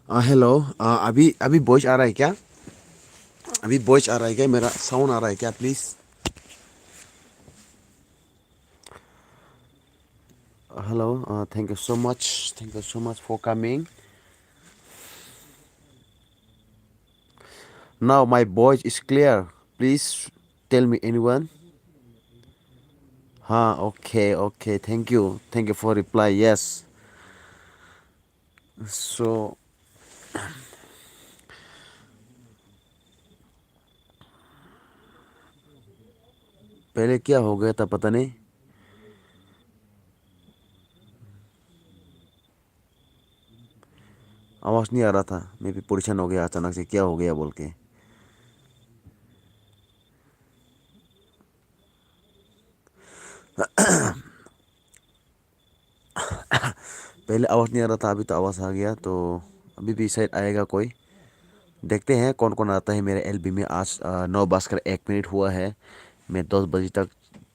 Hello. अभी अभी voice आ रहा है क्या? अभी वॉइस आ रहा है क्या? मेरा साउंड आ रहा है क्या please? Hello. Thank you so much. Thank you so much for coming. Now my voice is clear. Please tell me anyone. हाँ, okay okay, thank you for reply. Yes. So पहले क्या हो गया था पता नहीं। आवाज नहीं आ रहा था। मैं भी परेशान हो गया अचानक से, क्या हो गया बोल के। पहले आवाज नहीं आ रहा था, अभी तो आवाज आ गया। तो अभी भी शायद आएगा कोई। देखते हैं कौन कौन आता है मेरे एलबी में। आज 9:01 हुआ है। मैं 10 बजे तक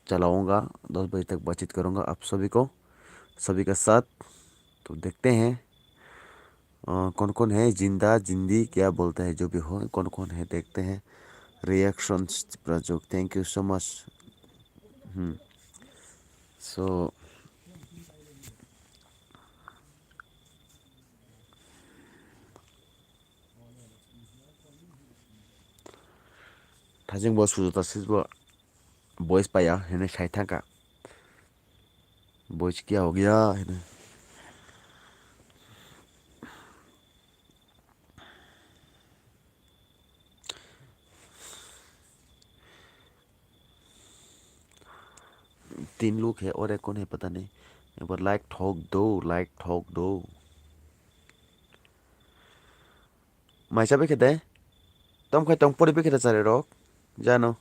चलाऊंगा। 10 बजे तक बातचीत करूंगा आप सभी को, सभी के साथ। तो देखते हैं कौन कौन है, जिंदा जिंदी क्या बोलते हैं, जो भी हो कौन कौन है देखते हैं। रिएक्शंस प्रजोग, thank you so much. So थाजिंग बॉस सुजुता सिजबो वॉइस पाया है शायद का वॉइस क्या हो गया है। 3 लोग है और एक कौन है पता नहीं। एक बार लाइक ठोक दो, लाइक ठोक दो। माइसा पे खेते तुम खाई तुम पड़ी पे खेते सारे रोक जानो।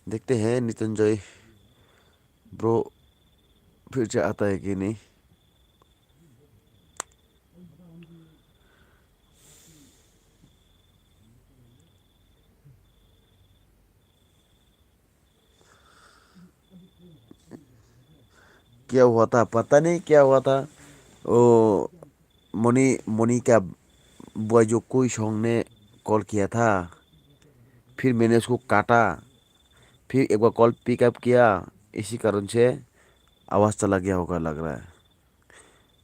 देखते हैं नितंजय ब्रो फिर से आता है कि नहीं। क्या हुआ था पता नहीं, क्या हुआ था। ओ मोनी मोनी का बुआ जो कोई सॉन्ग ने कॉल किया था। फिर मैंने उसको काटा। फिर एक बार कॉल पिकअप किया। इसी कारण से आवाज़ चला गया होगा लग रहा है।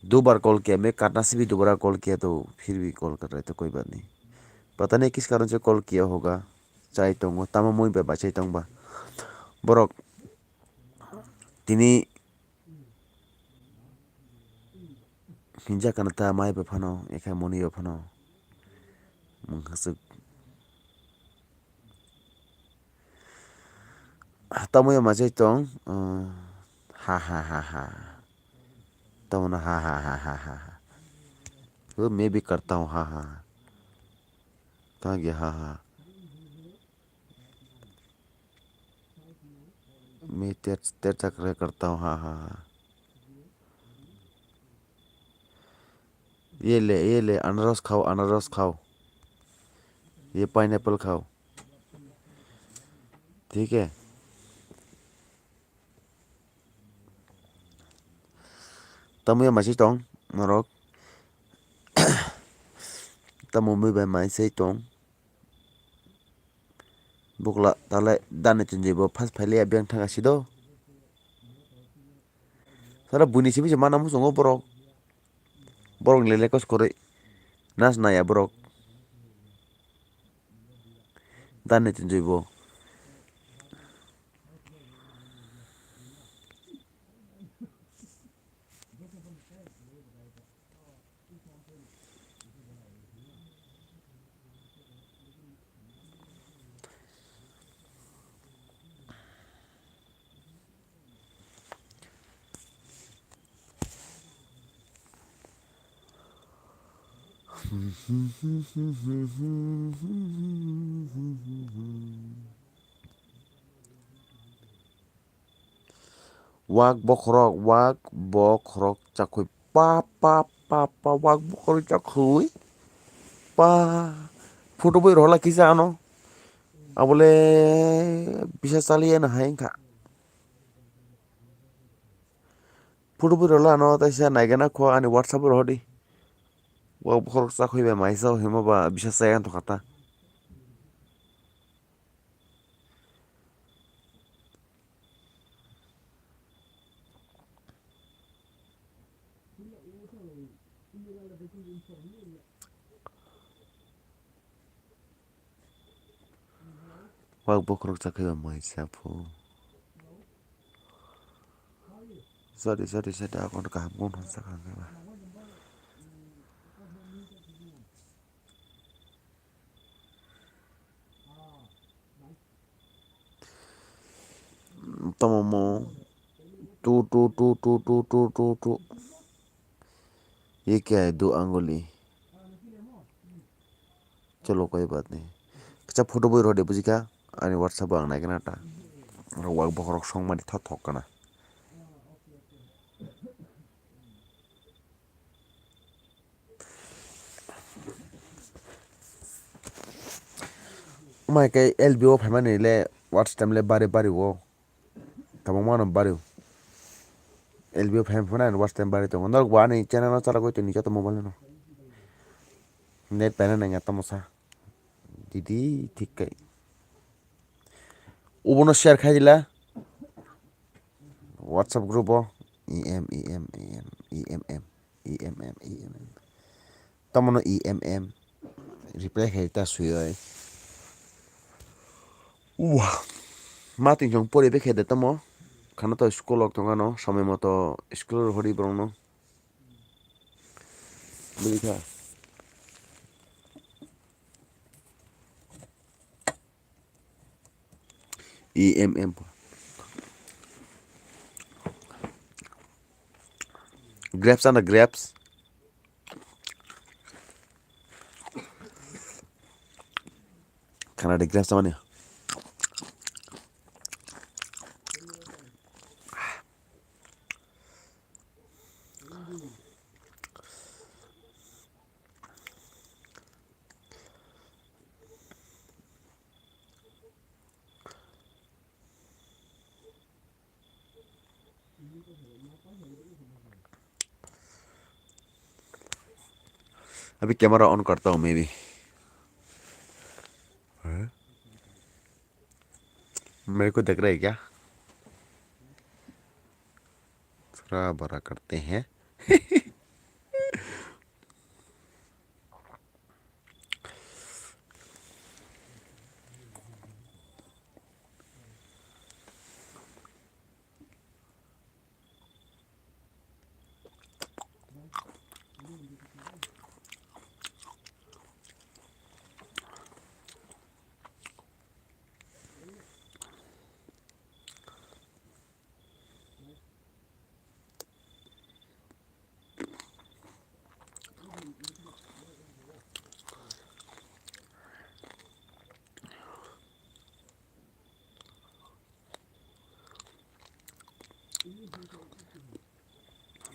2 बार कॉल किया मैं, काटना से भी दोबारा कॉल किया तो फिर भी कॉल कर रहे थे। कोई बात नहीं, पता नहीं किस कारण से कॉल किया होगा। चाहे तो तमा मुई बे बाचाई तंबा borok tini hinja kana ta mai be phano ekai moni be phano munghasuk tamu ya majai tong ha ha ha ha tamu na ha ha ha ha ha वो मैं भी करता हूँ हाँ हाँ। कहाँ गया हाँ हाँ। मैं तेर तेर तक करता हूँ हाँ हाँ हाँ। ये ले अनारस खाओ, अनारस खाओ। ये पाइनएप्पल खाओ, ठीक है। tamu ya masih tong norok tamu muy be mai sei tong bukla tale dan tunje bo fas phale abyang thanga sido sara buni sibi mana mu songo borok borok lele kos kore nas na ya borok dan tunje bo. Wag bokrok cakui pa wag bokrok cakui pa foto boy rola kisa ano abole bisa salian hain ka Photo photo la no ta sha na gana kho ani WhatsApp ro di wa khor sa khoibe mai sa hima ba bisa sa yan to khata wa bo khor sa khoibe mai sa pho sorry akon ka bon sa ka ba tomo tu ये क्या है 2 अंगुली चलो कोई बात नहीं अच्छा photo बोई रोडे बुझी का अनि व्हाट्सएप आंग नायगना ता वाक बखरक सं मानि थक थक kana mai kai LBO phamani le WhatsApp le bari wo tamo mano bari LBO pham phana WhatsApp bari to ndar wa ni channel no chala ko to ni to mobile no net pana na ngata mosa didi ঠিক kai ubono share khai dila WhatsApp group o EM tamono EMM reply khai ta sui wah mating jong pore be khede tamo khana to school ok tongano সময় মতো স্কুলের হরি ব্রণ বুঝিকা EMM grapes and the grapes khana de grapes tamani अभी camera on करता हूँ मैं भी मेरे को देख रहा है क्या थोड़ा बड़ा करते हैं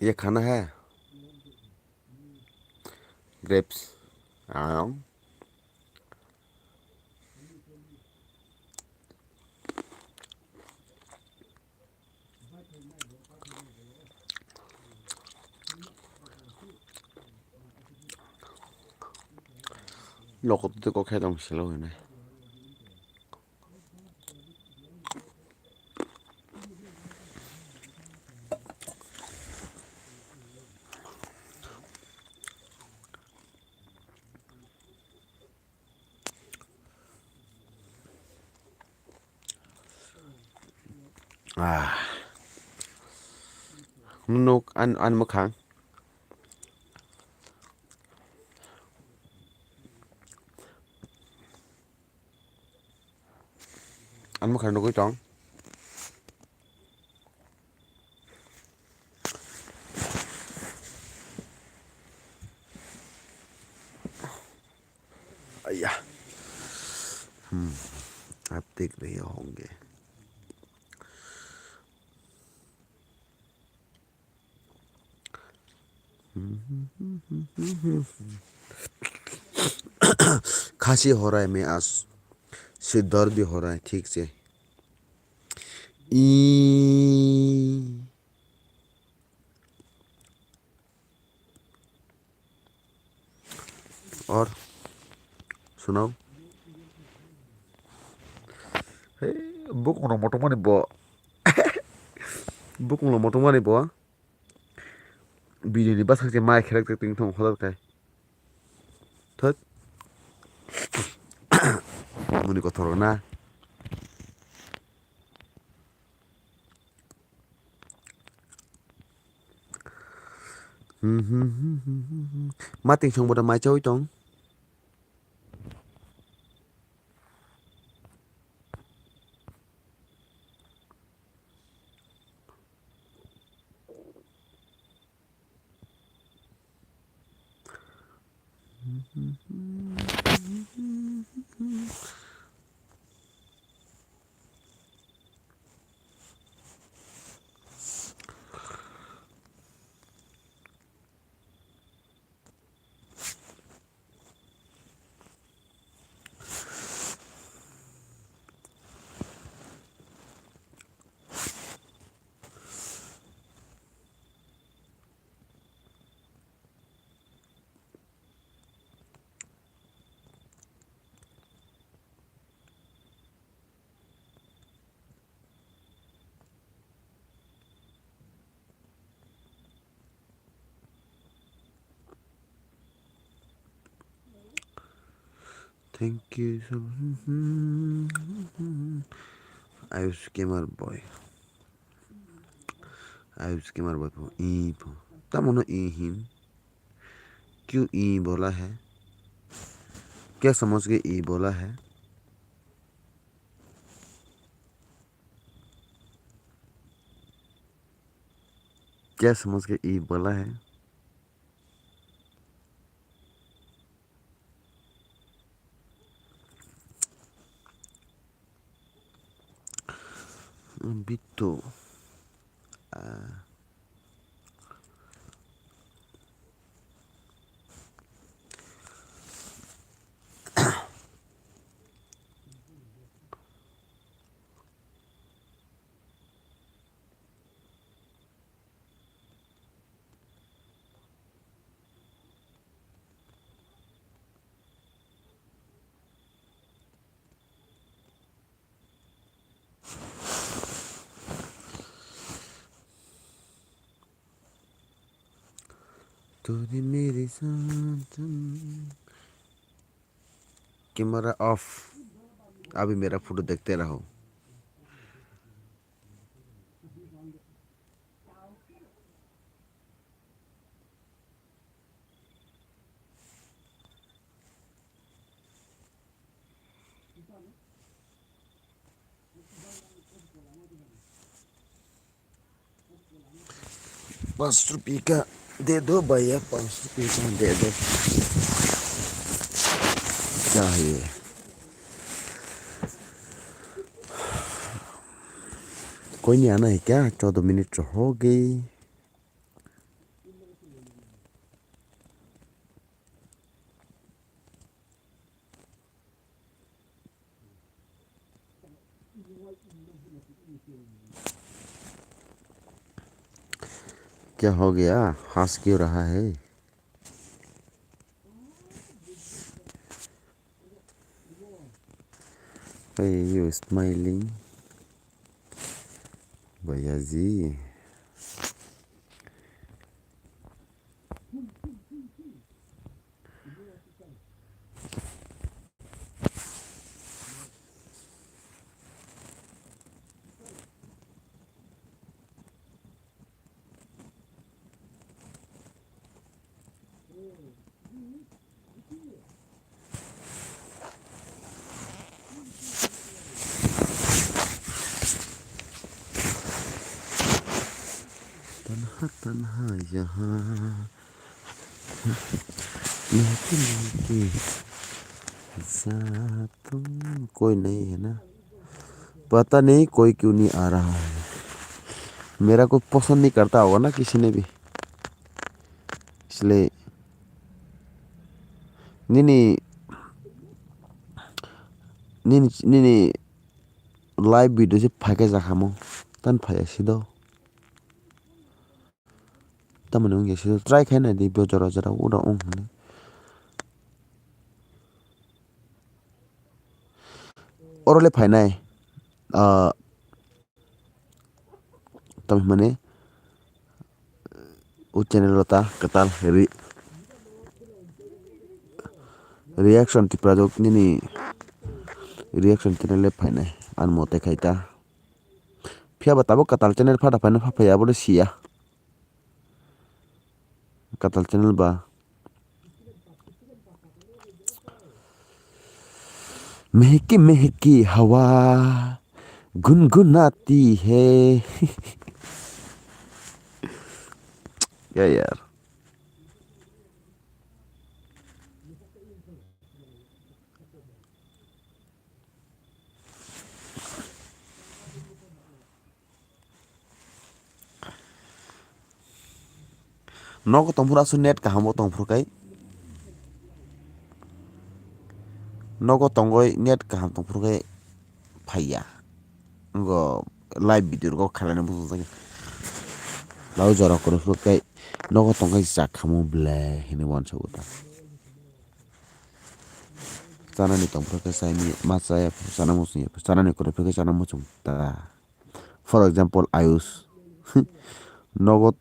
ये खाना है ग्रेप्स आम लोग तो को खाए दम सिलो है ना Nuk ăn một kháng ăn một kháng nó có chóng अय्या आप देख रहे होंगे खांसी हो रहा है मैं आज सिर दर्द भी हो रहा है ठीक से ई और सुनाओ बुक उनाव मटमानि bo बुक उनाव मटमानि bo बिदिनि बासांसे माइ खेरेक तेक तिं थं खदाल काय थोत मुनि कथर ना मा तिं संग बोदा माइ चावि tong Thank you so Ayush Gamer Boy Ayush Gamer Boy po E po तमनो E him क्यों ई बोला है क्या समझ के ई बोला है क्या समझ के ई बोला है बिट्टू तूने मेरे साथ कैमरा ऑफ अभी मेरा फोटो देखते रहो ₹5 का दे दो भैया ₹5 का दे दो चाहिए कोई नहीं आना है क्या 14 मिनट तो हो गई क्या हो गया हंस क्यों रहा है Why are you smiling भैया जी तन्हा तन्हा यहाँ महफिल के साथ तुम कोई नहीं है ना पता नहीं कोई क्यों नहीं आ रहा है मेरा को पसंद नहीं करता होगा ना किसी ने भी इसलिए नहीं लाइव वीडियो से फाके जाखामो तन फायासिदो तमने उंगे सिदो ट्राई खाना दी बेजरा जरा उड़ा ओंने orole fainai tam mane o channel lota katal reaction Tiprasa nini reaction channel fainai an mote khaita phiaba tabo katal channel phata faina phaya bole sia katal channel ba महकी महकी हवा गुनगुनाती है क्या यार नको तंफुरा सु नेट kahamo tongfurkai नको tongoi net kaham tongfurkai phaya ngo live video ko khalane buzu jagi lau jara kono furkai नको tongkai jakhamo ble hine wan sabuta sanani tongfurkai saini masaya sana musunya sanani kono furkai sana musum ta for example ayus नको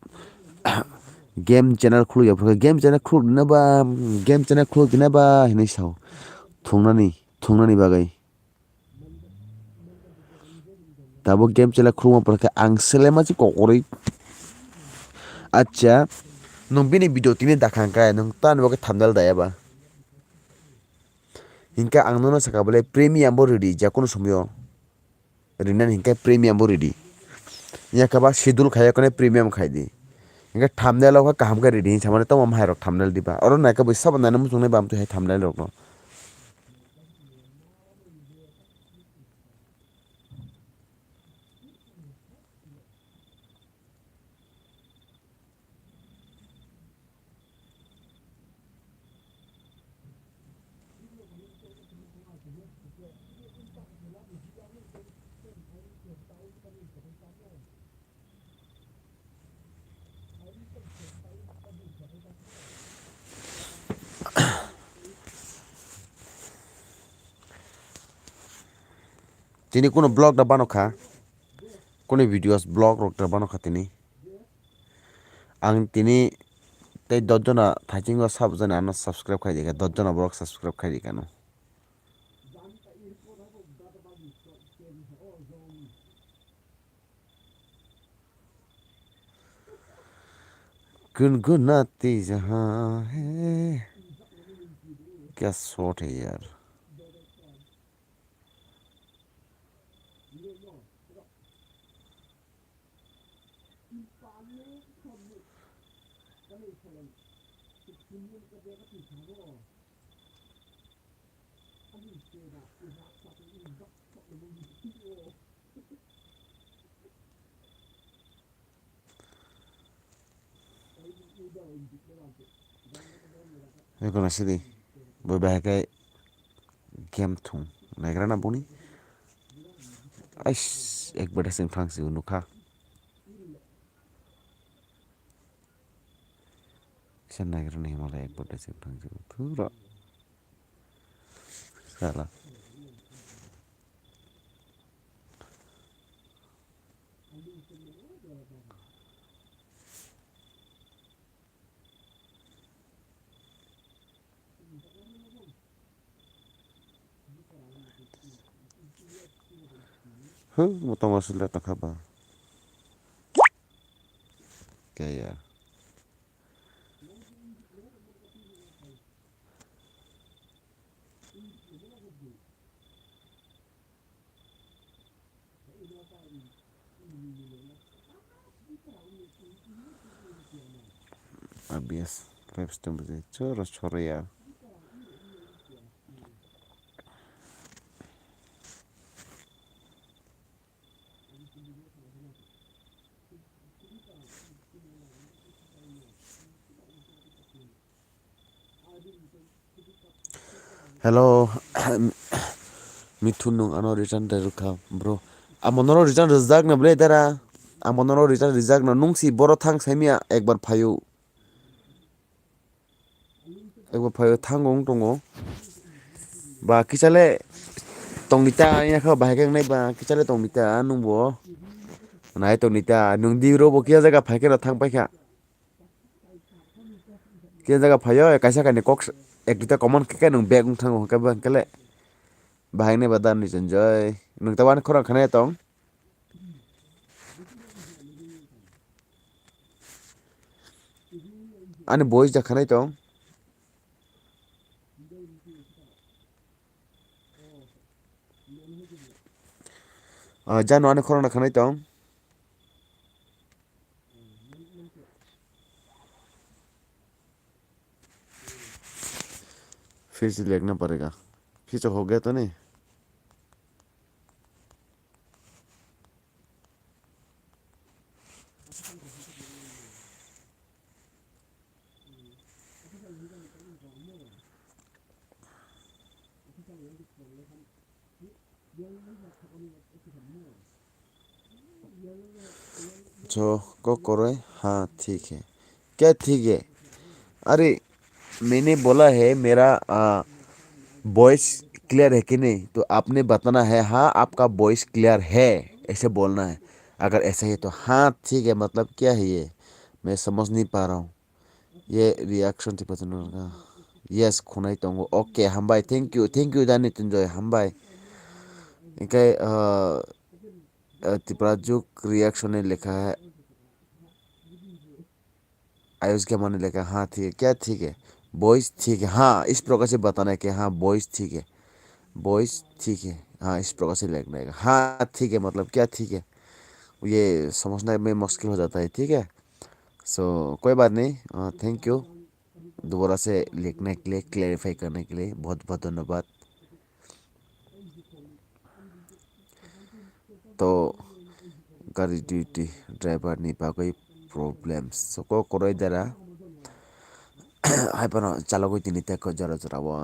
game channel khulu ya game channel khulu na ba game channel khulu na ba hine sao thungnani bagai tabo game channel khulu ma porka ang selema chi kokori acha nung bini video tini dakhangka nung tan boke thumbnail daya ba hinka ang nono saka bole premium bo ready jakono somyo rinan hinka premium bo ready ya kaba schedule khaya kone premium khai di hinka thumbnail ka kaham ka ready samane to mam hairok thumbnail diba oro na ka bo sab na nam sungne bam tu hai thumbnail rok no tini kono blog da banokha kono videos blog rok da banokha tini ang tini tei 10 jona thachingo sabjana ana subscribe khai diga 10 jona borok subscribe khai diga no गुनगुनाती जहां है क्या shot है यार Eko nasi di berbagai game thung naikra na buni ais ek bada sing thang si unuka san naikra na himala ek bada sing thang si thura salah motong masuk lihat nak apa kayak habis live stream begitu coros ya hello Mithun nung ano return dari ka bro amono return rezak na ble dara amono return rezak na nung si boro thang semia ekbar phayu thang gong tongo ba kisale Tongnita ina kha bahai nai ba kichale tongnita nungbo nai tongnita nungdi ro bo kia jaga phai ke thang paikha kia jaga phayo kaisa kane kok ek duta common ke nung bag thang ka ban kale bahai nai badan ni enjoy nung tawan khora khane tong ani boys da khane tong jano ani khora khane tong फिर से लिखना पड़ेगा फिर से हो गया तो नहीं जो को करो हाँ ठीक है क्या ठीक है अरे मैंने बोला है मेरा वॉइस क्लियर है कि नहीं तो आपने बताना है हाँ आपका वॉइस क्लियर है ऐसे बोलना है अगर ऐसा है तो हाँ ठीक है मतलब क्या है ये मैं समझ नहीं पा रहा हूँ ये रिएक्शन थी पता नहीं यस खुनाई तो ओके हम भाई थैंक यू दानी तुंजय हम भाई इनका तिप्राजुक रिएक्शन ने लिखा है आयुष के माने लिखा हाँ ठीक है क्या ठीक है वॉइस ठीक है हाँ इस प्रकार से बताना है कि हाँ वॉइस ठीक है वॉइस ठीक है हाँ इस प्रकार से लिखना है हाँ ठीक है मतलब क्या ठीक है ये समझना में मुश्किल हो जाता है ठीक है सो कोई बात नहीं थैंक यू दोबारा से लिखने के लिए क्लैरिफाई करने के लिए बहुत बहुत धन्यवाद तो गाड़ी ड्यूटी ड्राइवर नहीं पा कोई प्रॉब्लम्स सो को करो इधर हाय पर चलो कोई तीन तक जरा जरा वो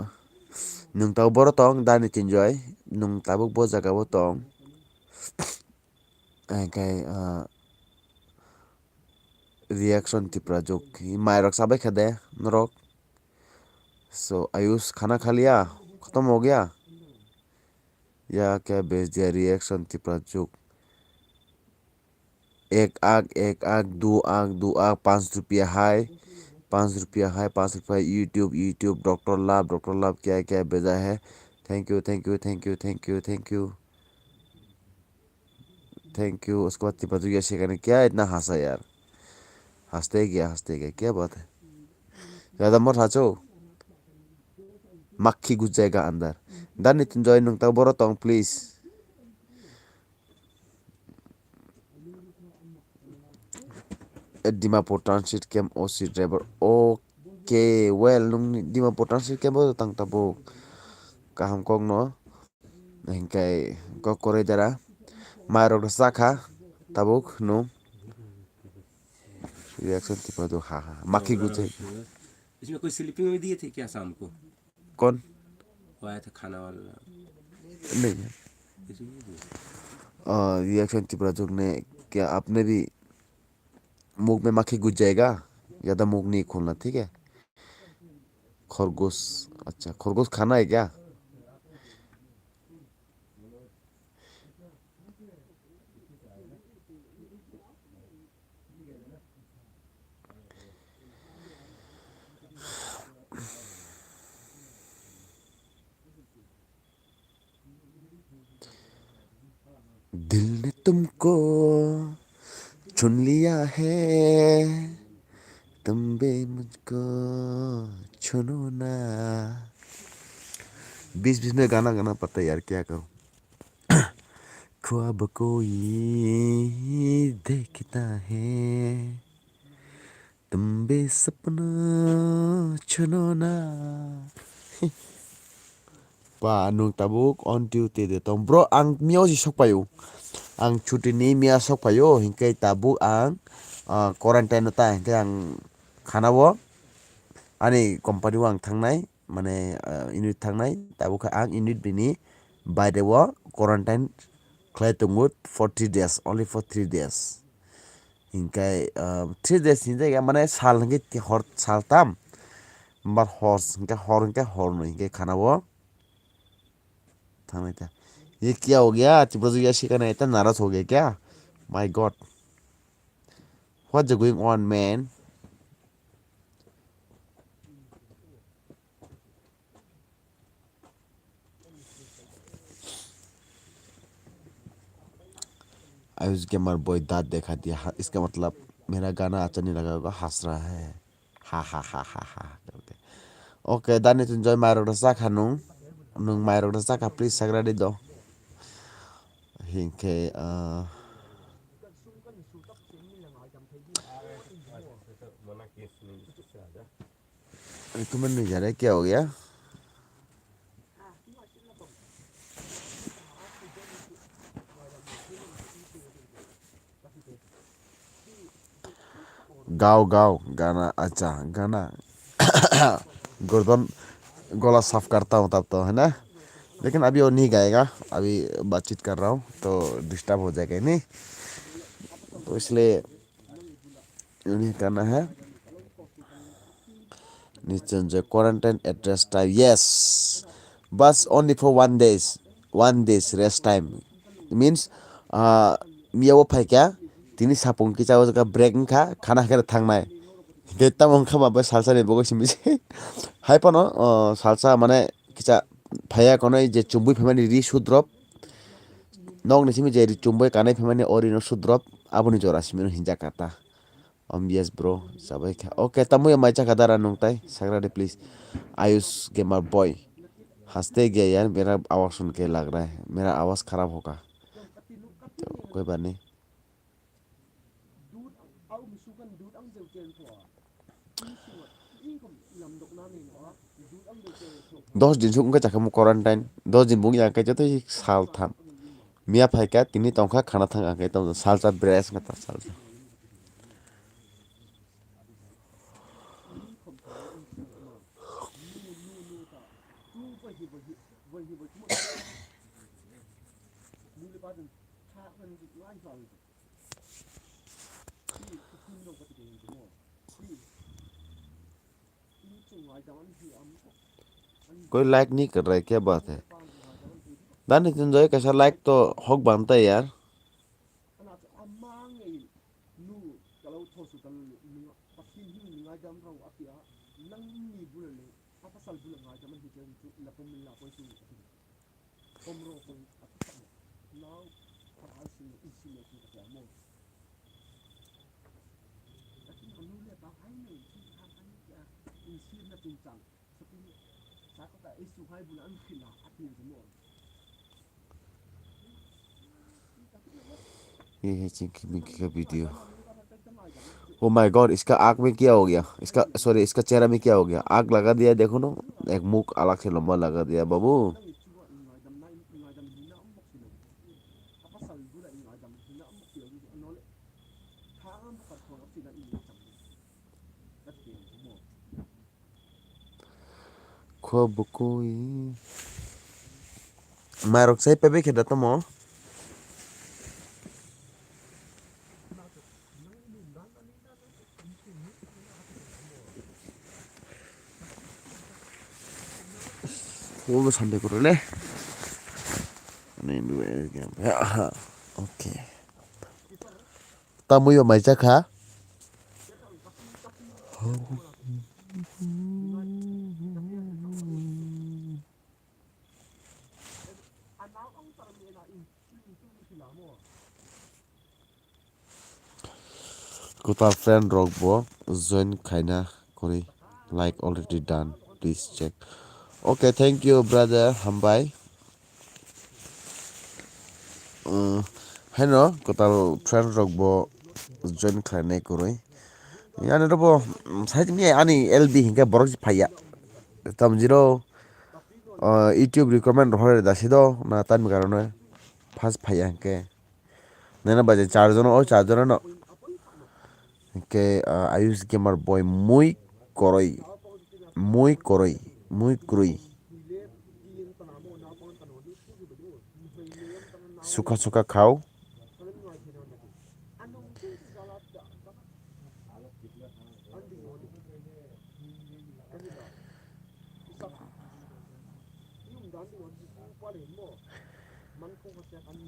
nung tau boro tong dani tinjoy nung tabuk bo jaga bo tong kai reaction tiprajok mairok sabai khade norok so ayush खाना खा लिया खत्म हो गया या क्या भेज दिया रिएक्शन तिप्राजुक एक आग दो आग 5 रुपया हाय 5 रुपया हाय 5 रुपया यूट्यूब डॉक्टर लाभ क्या क्या भेजा है thank you thank you thank you thank you thank you thank you उसके बाद तिप्राजुक ऐसे करने क्या इतना हंसा यार हंसते गया क्या बात है ज़्यादा मत हंसो मक्खी घुस जाएगा अंदर दानी तुम जॉइन नंगता बोरो तोंग please Dimapur Transit Camp OC driver okay well nung Dimapur Transit Camp bo tang tabuk kaham kong no hingkai ko kore dara marok sakha tabuk no reaction तिपा दो हाँ हाँ मक्खी गुजे इसमें कोई स्लीपिंग में दिए थे क्या शाम को कौन वो आया था खाना वाला नहीं रिएक्शन तिपा ने क्या आपने भी मुंह में मक्खी घुस जाएगा ज्यादा मुंह नहीं खोलना ठीक है खरगोश अच्छा खरगोश खाना है क्या दिल ने तुमको चुन लिया है तुम भी मुझको चुनो ना बीच में गाना गाना पड़ता है यार क्या करूं ख्वाब कोई देखता है तुम भी सपना चुनो ना pa nung tabuk on duty de tong bro ang miao ji sok payu ang chuti ni mia sok payu hingkai tabuk ang quarantine ta hingkai ang khana bo ani company wang thangnai mane unit thangnai tabuk ang unit bini by the wo quarantine khlai tungut for 3 days only for 3 days hingkai 3 days ni jaga mane sal hingkai hor sal tam bar hor hingkai hor no hingkai khana bo थांनाय था ये क्या हो गया? टिप्रासा ये शिकाना इतना नाराज हो गया क्या? My God, what's going on man? Ayush gamer boy दांत दिखा दिया, इसका मतलब मेरा गाना अच्छा नहीं लगा होगा, हंस रहा है, हा हा हा हा हा करके। ओके दानी तुम जय मायरक रसा खानू नung मायरक रसा का प्लीज सगरा दे दो हिंके itu menunjuknya क्या हो गया? गाओ गाओ गाना, अच्छा गाना। गर्दन गला साफ करता हूँ तब तो, है ना? लेकिन अभी वो नहीं गाएगा, अभी बातचीत कर रहा हूँ तो डिस्टर्ब हो जाएगा नहीं, तो इसलिए नहीं करना है। नीचे क्वारंटाइन एड्रेस टाइम, यस, बस only for 1 days, 1 days rest time means मियाव फाइ क्या तिनी सापुं की चाव जगह ब्रेक खा खाना खाकर थांनाय देता मंखा माबा सालसा ने बगो सिमिसे हाय पनो सालसा माने किचा फाया कोनै जे चुम्बुइ फेमानि रि सुद्रप नong ni simi je ri चुम्बुइ कानै फेमानि ओरिनो सुद्रप आबुनि जरा सिमिनो हिंजा काता yes bro sabai kha okay tamu ya mai cha kadara nungtai sagrade please Ayush gamer boy हंसते गया यार, मेरा आवाज सुन के लग रहा है मेरा आवाज खराब होगा, तो कोई बात नहीं। 10 दिन suka cakamu quarantine 10 दिन bungi angkai jatuh sal tham mia phaika tini tongkha khana thang angkai tong salsa breast ngata salsa कोई लाइक नहीं कर रहा है, क्या बात है? दानी तुम कैसा लाइक तो हक बनता है यार। ये है चिंकी मिंकी का वीडियो। ओ माय गॉड, इसका आग में क्या हो गया? इसका सॉरी, इसका चेहरा में क्या हो गया? आग लगा दिया, देखो ना, एक मुख अलग से लंबा लगा दिया बाबू। खूब कोई मारक से पे भी खेदा तो मो वो बस संडे करो ले नहीं भी okay tamu yo mai chakha Kotal friend Rockbo join Kaina Kori like already done. Please check. Okay, thank you brother Hambai. Hello, Kotal friend Rockbo join Kaina Kori. Yani robo saji mi ani LB hinga borok phaya. Tam zero YouTube recommend hore dasido na tan karone fast phaya ke. Nena baje 4 jono o 4 jono no. Que Ayush Gamer Boy muy koroi, muy krui. Suka suka khao.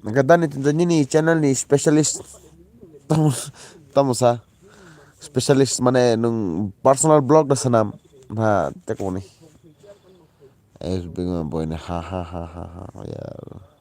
Nagada ni channel ni specialist tamusa specialist mane nung personal blog da sanam ha tekoni bingung boy ne ha yaar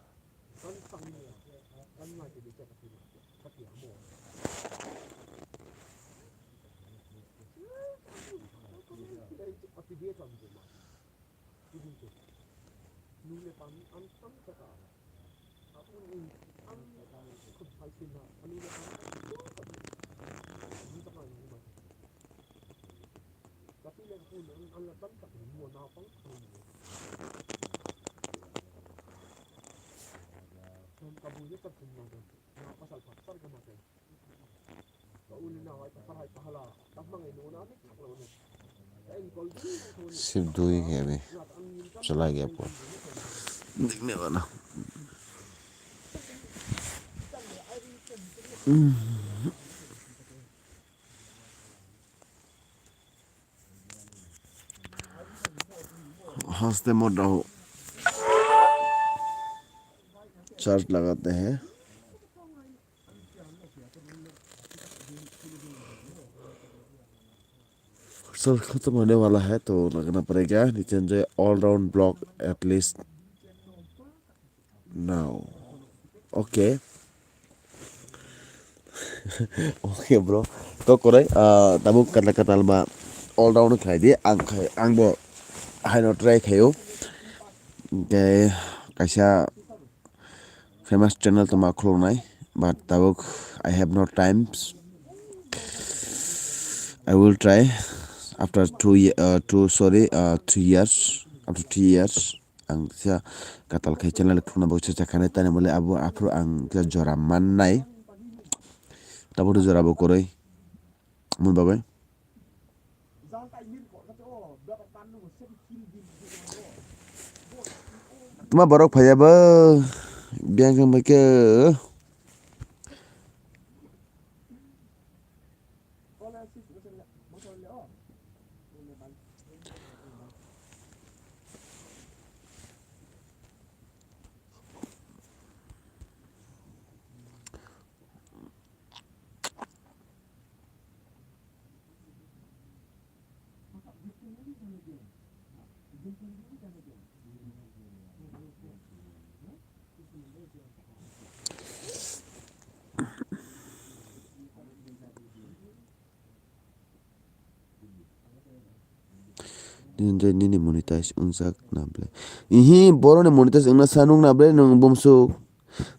सिर्फ दो ही है अभी चला गया phone दिखने वाला हंसते मोड़ रहो चार्ज लगाते हैं सर खत्म होने वाला है तो लगना पड़ेगा नीचे all round block at least now okay okay bro तो कोरे tabuk kata-kata alba all round khai di ang bo haino try khayo ke kaisa famous channel to ma khlonai but tabuk I have no times I will try after 3 years after 3 years ang sia katal khai channel khulna bo cha khane tane mole abu afro ang jora mannai tabuk jora bo koroi mun babai tuma borok phaya ba biang kang ke Nini monetize unsak nable ihi boro ne monetize ungna sanung nable nung bumsu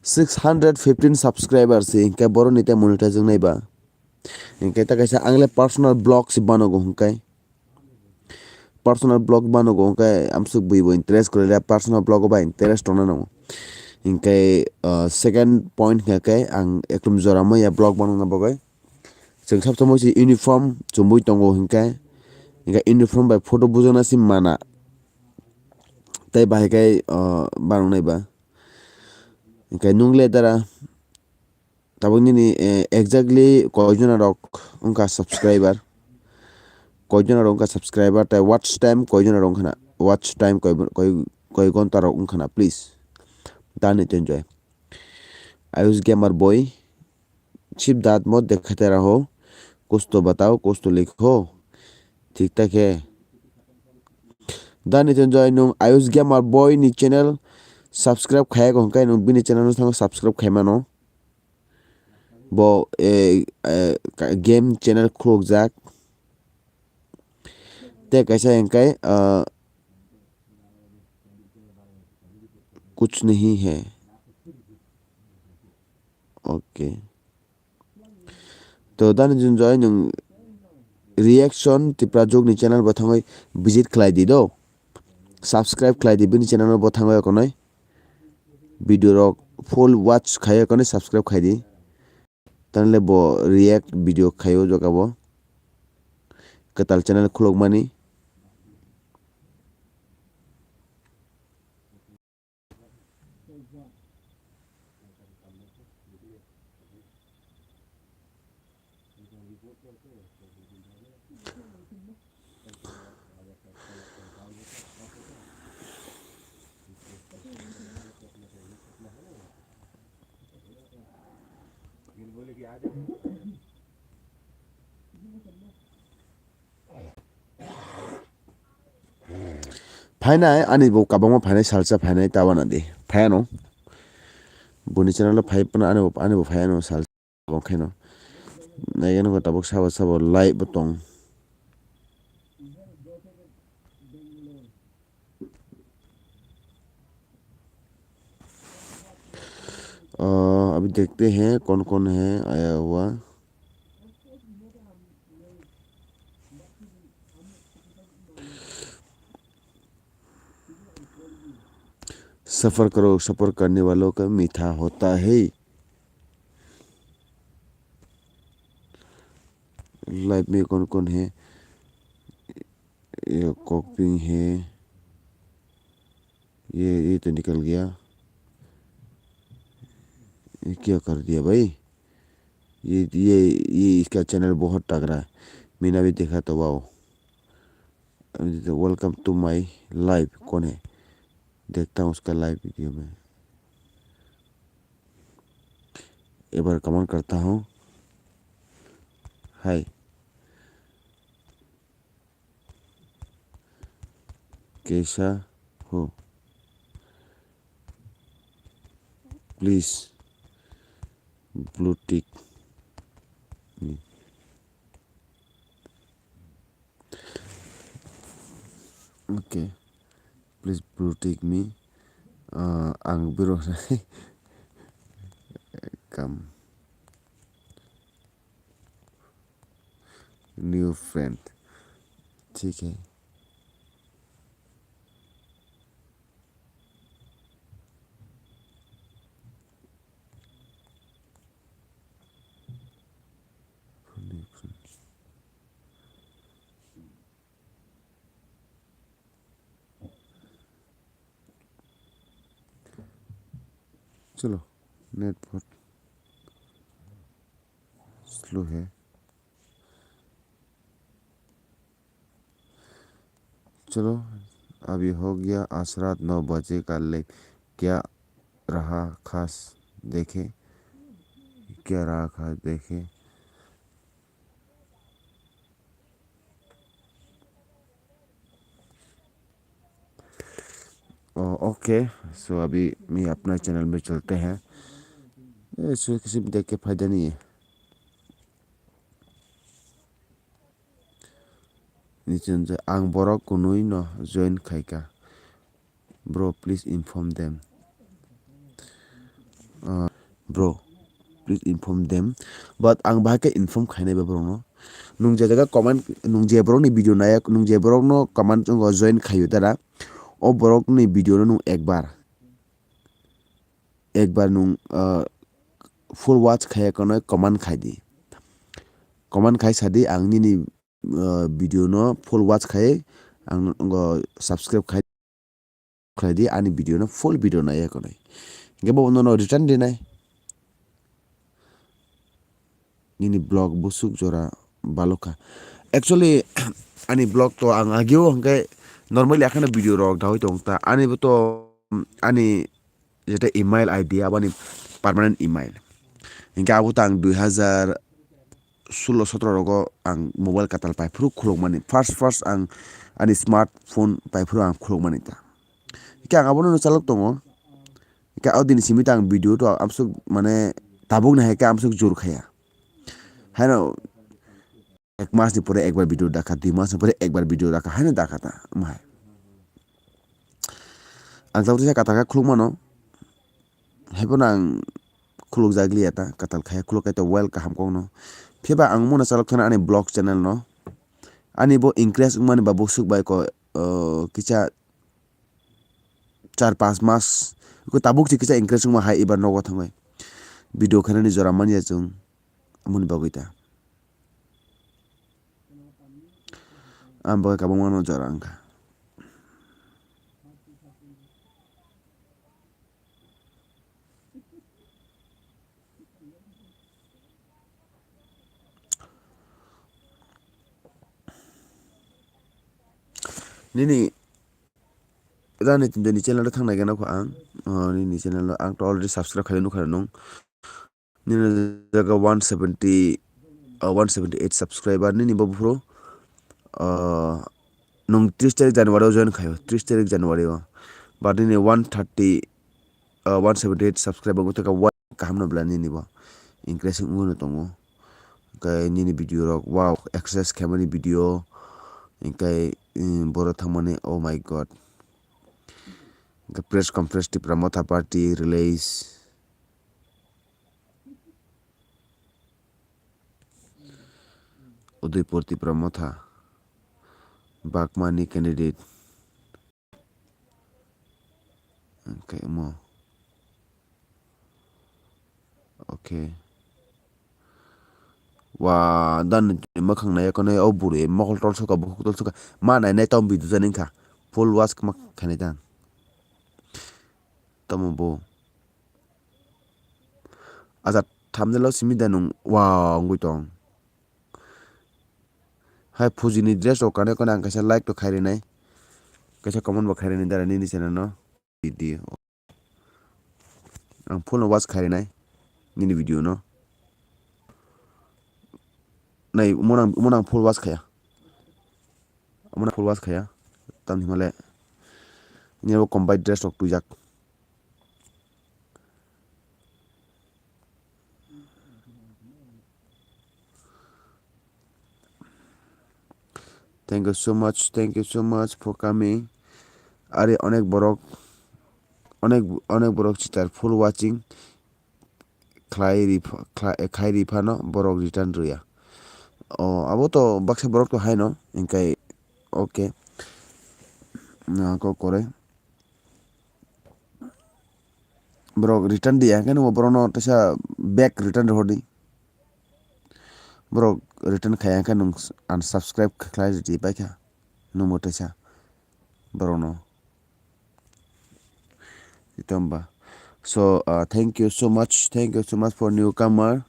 615 subscribers inka boro nite monetize ngai ba inka ta kaisa angle personal blog si banogo hunkai personal blog banogo hunkai amsuk buibo interest korela personal blog ba interest ona no inkai second point kai ang eklum joramo ya blog banona bogai jeng sabtomo si uniform chumbui tongo hunkai inka uniform by photo bujona si mana tai bahai kai barung nai ba inka nungle dara tabung ni exactly koijona rok unka subscriber koijona rok unka subscriber tai watch time koijona rok khana watch time koi gonta rok unkhana please dane enjoy Ayush gamer boy छिप दांत मत दिखाते रहो कुछ तो बताओ कुछ तो लिखो ठीक ठाक है दानी एंजॉय नु आयुष गेमर बॉय नि चैनल सब्सक्राइब खाया को हंकाय नु बिनि चैनल नु सब्सक्राइब खायमानो बो गेम चैनल खोक जाक ते कैसा हंकाय कुछ नहीं है ओके तो दानी एंजॉय नु रिएक्शन तिप्रा जोग नि चैनल बथांगै विजिट खलाय दि दो सब्सक्राइब खलाय दि बिनि चैनल बथांगै कोनै वीडियो रक फुल वॉच खाय कोनै सब्सक्राइब खाय दि तनले बो रिएक्ट वीडियो खायो जगाबो कताल चैनल खुलक मानी FAINAI ani bo kabangma FAINAI salsa FAINAI tawana de FAINO boni channel 5 pana ani bo FAINO salsa bongkhaino naigano ko tabuk sabo sabo live botong अभी देखते हैं कौन कौन है आया हुआ। सफर करो, सफर करने वालों का मीठा होता है। लाइफ में कौन कौन है? ये कॉपिंग है, ये तो निकल गया। ये क्या कर दिया भाई? ये इसका चैनल बहुत तगड़ा है, मैंने भी देखा तो wow. Welcome to my live, कौन है? देखता हूँ उसका लाइव वीडियो में। एक बार कमेंट करता हूँ, हाय कैसा हो, please blue tick. Okay, please blue tick me. आं बिरो कम न्यू फ्रेंड, ठीक है। चलो, नेट बहुत स्लो है। चलो, अभी हो गया आज रात 9 बजे का लाइव। क्या रहा खास देखे, क्या रहा खास देखे। ओके, सो अभी मैं अपना चैनल में चलते हैं। इसमें किसी भी देख के फायदा नहीं है। नीचे आं बोरक कुनुई न जॉइन खाइका bro please inform them. Bro please inform them, but आं बाहाय इन्फॉर्म खाइनाय ब्रो न नुं जगह कमेंट नुं जे ब्रो नि वीडियो नाया नुं जे ब्रो न कमेंट जों जॉइन खाइयो दारा ओ ब्रो नि वीडियो नुं एक बार नुं फुल वॉच खाया कनो कमेंट खाइ दी, कमेंट खाइ सादी आंनि नि वीडियो न फुल वॉच खाइ आं सब्सक्राइब खाइ दी आनि वीडियो न फुल वीडियो नाया कनो गेबो न रिटर्न देनाय ini blog busuk jora baloka actually ani blog to ang agio hangke normally akhana video rok dawi tongta ani to ani jeta email id abani permanent email hingke abu tang 2016-17 rogo ang mobile katal pai fru khulok mani first ang ani smartphone pai fru ang khulok mani ta hingke ang abono chalok tongo hingke odin simita ang video to amsuk mane tabuk na heke amsuk jur khaya है ना। एक मास पूरे एक बार video देखा, 2 मास पूरे एक बार video देखा है ना, देखा था मैं आं ताऊ से कथा का खुलुक मानो है पना आं खुलुक जागली आता कतल खाया खुलुक के तो वेल का हमको नो फिर बा आं मुना चलक थाना आने ब्लॉग चैनल नो आने वो इंक्रेस माने बाबू सुक बाय को किचा 4-5 मास को ताबुक से किचा इंक्रेस मा हाई इबार नगो थांबाय वीडियो खाने जरा मानिया जों मुनि बागैता आं बागै kabang mano jara angka nini rani tin channel thang na gana ko ang ni channel ang to already subscribe khali nu khara nong nina jaga 178 subscriber ni ni bro nung 30 tarik January join khayo 30 tarik January but ni 130 178 subscriber go taka wa kahamna blani ni ba increasing ngono tongo kai nini video rok wow access camera video kai boro thamane oh my god the press conference ti pramotha party release udaipur ti pramotha bakmani candidate kai mo okay wa dan makhang na yakone au bure makol tol soka bu tol soka ma nai nai tom bidu janin kha full watch mak khane dan tamo bo aja thamne lo simi danung wa ngui tong hai phujini dress o kane kone ang kaisa like to khaire nai kaisa comment ba khaire ni dara ni channel no video ang full watch khaire nai ni video no nai monang full watch khaya amona full watch khaya tam himale ni ro combine dress ok tujak thank you so much for coming are onek borok chitar full watching khai rifa no borok return ruya abo to baksa borok to hai no inkai okay na ko kore borok return dia kan mo borono tasa back return hodi borok return khaya kan nung unsubscribe khlai di baika no mo tasa borono itamba so thank you so much for newcomer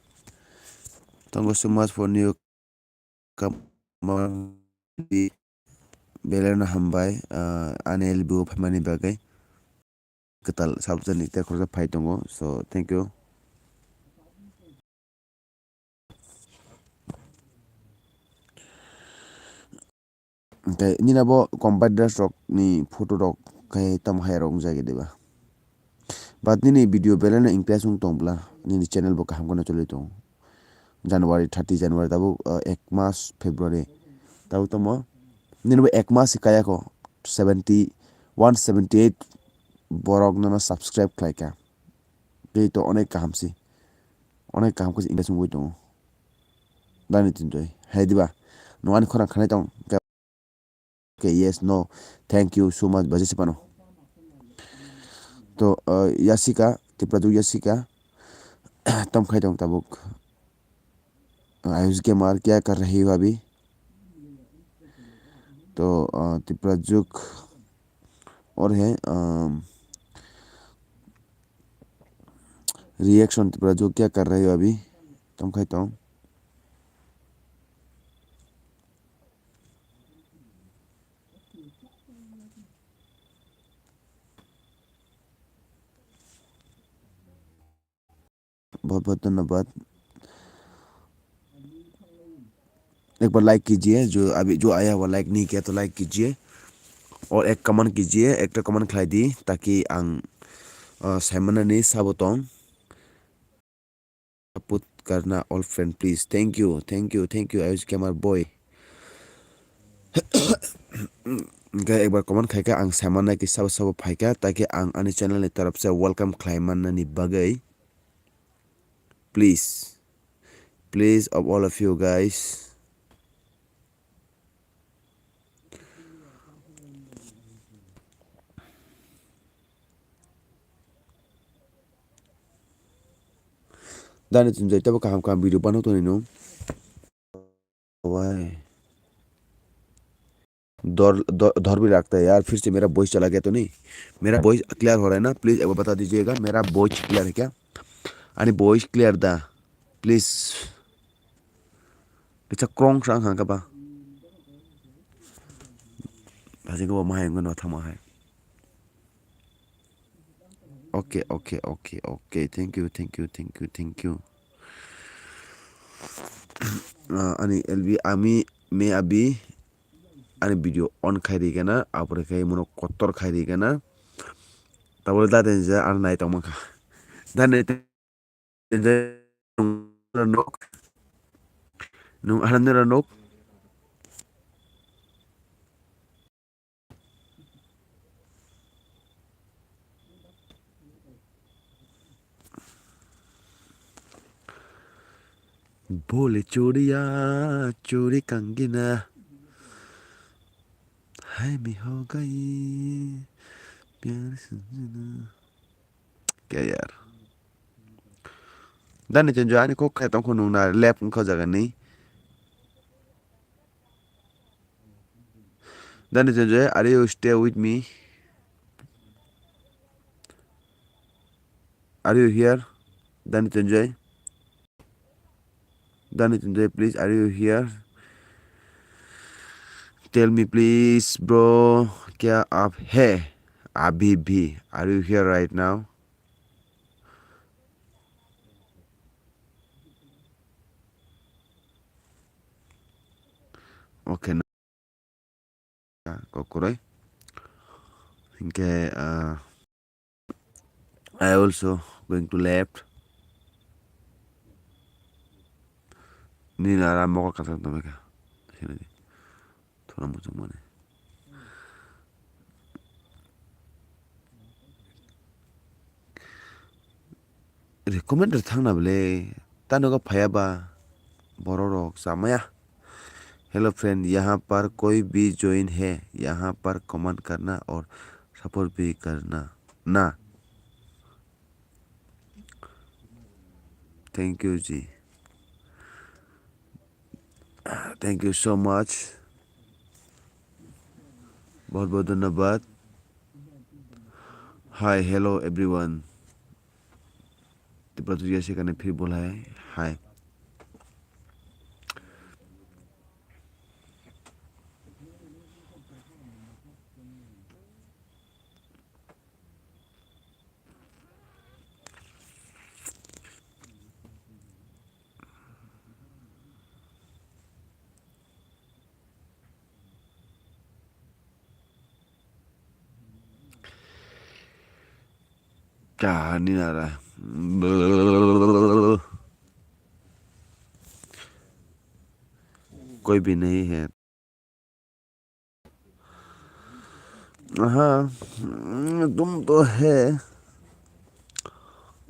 thank you so much for newcomer belena hambai anel bu phamani bagai ketal sabjan ite khorja phai tongo so thank you kai nina bo compadre rock ni photo rok kai tam hai rong jage deba but nini video belena impression tongla nini channel bo kaham kona chole tong January 30 January tabu 1 mas February tabu tomo nini bo 1 mas kaya ko 178 borok nana subscribe klaika dei to onek kaham ko impression goi tong dani tinjoi hai diba no ani khona khanai tong okay yes no thank you so much baje sepano तो Yashica तिप्रजु Yashica तम खाई दो Tabuk Ayush के मार क्या कर रही हो अभी तो तिप्रजुक और है रिएक्शन तिप्रजुक क्या कर रही हो अभी तम खाई तो बहुत बहुत धन्यवाद एक बार लाइक कीजिए जो अभी जो आया हुआ लाइक नहीं किया तो लाइक कीजिए और एक कमेंट कीजिए एक तो कमेंट खिलाई दी ताकि आंग साइमन ने साबोतों पुट करना all friend please thank you Ayush के मार बॉय एक बार कमेंट खाई आंग साइमन की सब फाइका ताकि आंग आनी चैनल की तरफ से वेलकम क्लाइमन नि बगै please of all of you guys dani tunjai tabo kaham video bano to nino why धर भी रखता है यार फिर से मेरा वॉइस चला गया तो नहीं मेरा वॉइस क्लियर हो रहा है ना प्लीज एक बार बता दीजिएगा मेरा वॉइस क्लियर है क्या आणि वॉइस क्लियर दा प्लीज किचा क्रॉन्ग सांग हाँ कबा भाजी को माहे ngन था माहे okay thank you Ani LB me abi ani video on khairi kana apore kai mono kotor khairi kana tabole da denja ar nai tongmaka dane denja nok nung aranera nok boleh curi ya curi kanggina hai mi ho gayi प्यार सजना क्या यार dan chen jo ani ko khai tong khunu na lep ko jaga ni dan chen jo are you stay with me are you here dan chen jo please are you here tell me please bro क्या आप है अभी भी are you here right now okay na kokurai okay I also going to left ni nara mo ka ta meka थोड़ा मुझे माने recommender thangna bele tano ka phaya ba borok samaya hello friend यहाँ पर कोई भी join है यहाँ पर कमेंट करना और सपोर्ट भी करना ना thank you ji thank you so much बहुत बहुत धन्यवाद हाय हेलो एवरीवन तिब्बत जैसे करने फिर बोला है हाय क्या नहीं आ रहा है कोई भी नहीं है हाँ तुम तो है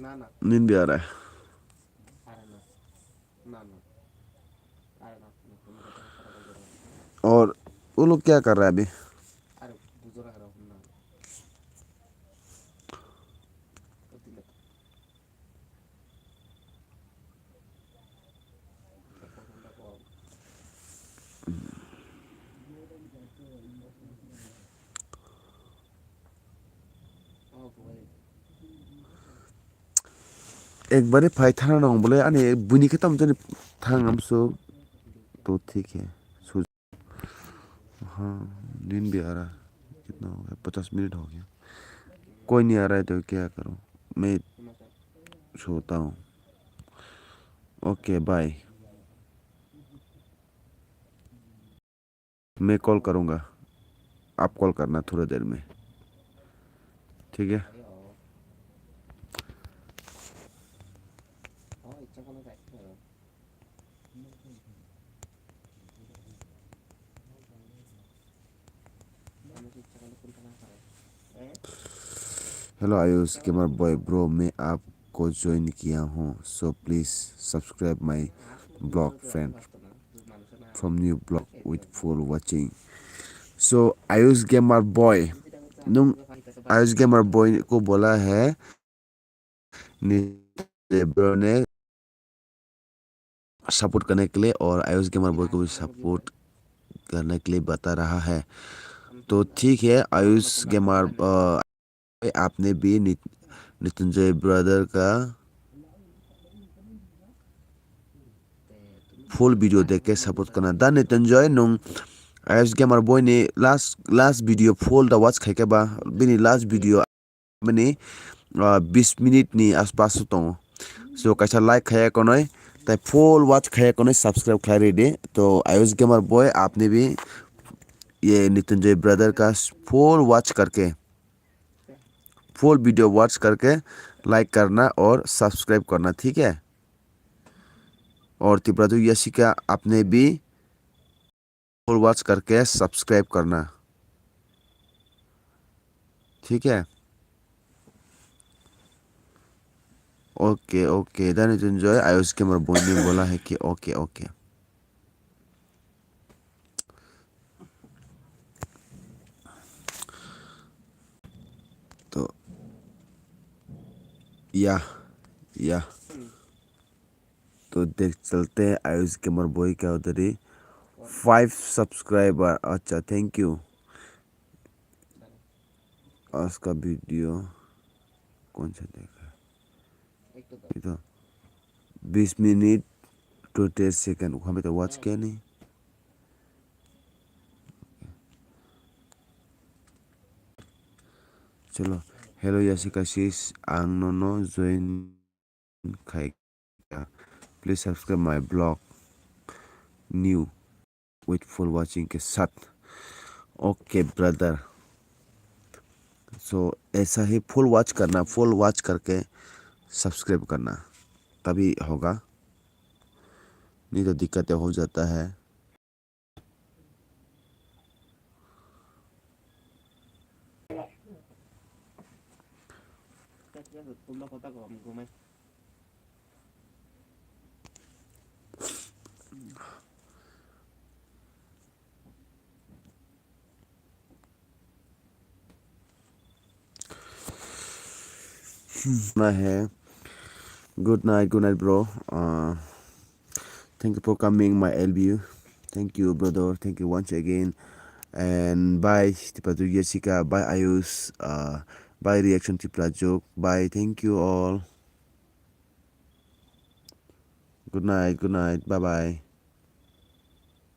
नींद भी आ रहा है और वो लोग क्या कर रहा है अभी एक बारे फाइ थाना नंग बोले अने बुनी के तम जने थांग हमसो तो ठीक है सो हाँ नींद भी आ रहा है कितना हो गया 50 मिनट हो गया कोई नहीं आ रहा है तो क्या करूं मैं सोता हूँ ओके बाय मैं कॉल करूंगा आप कॉल करना थोड़ा देर में ठीक है hello Ayush gamer boy bro मैं आपको ज्वाइन किया हूँ so please subscribe my blog friend from new blog with full watching so Ayush gamer boy num Ayush gamer boy को बोला है ब्रो ने सपोर्ट करने के लिए और आयुष गेमर बॉय को भी सपोर्ट करने के लिए बता रहा है तो ठीक है आयुष गेमर आपने भी नितंजय ब्रदर का फुल वीडियो देख के सपोर्ट करना दा नितंजय नुंग आयुष गेमर बॉय ने लास्ट वीडियो फुल दा वॉच खाके बा बिनी लास्ट वीडियो मने 20 मिनट नि आसपास तो सो कैसा लाइक खाया कोनय ताई फुल वॉच खाया को सब्सक्राइब खा रही दे। तो आयुष गेमर बॉय आपने भी ये नितिनजय ब्रदर का फुल वॉच करके, फुल वीडियो वॉच करके लाइक करना और सब्सक्राइब करना, ठीक है। और तिप्राजु यशिका आपने भी फुल वॉच करके सब्सक्राइब करना, ठीक है। Okay okay then Nitinjay Ayush gamer boy ने बोला है कि ओके ओके। तो या तो देख चलते हैं आयुष गेमर बॉय का उधर ही 5 सब्सक्राइबर। अच्छा थैंक यू। आज का वीडियो कौन सा देखा? ये तो 20 मिनट 28 सेकंड हमें तो वॉच किया नहीं। चलो हेलो यशिका sis आं नोनो join खाएगा please subscribe my blog new with full watching के साथ। ओके ब्रदर, सो ऐसा ही फुल वॉच करना, फुल वॉच करके सब्सक्राइब करना तभी होगा, नहीं तो दिक्कतें हो जाता है। ना है good night bro. Thank you for coming my LBU. Thank you brother, thank you once again. And bye Tipaju Jessica, bye Ayus, bye reaction Tiprajok, bye, thank you all. Good night, bye bye.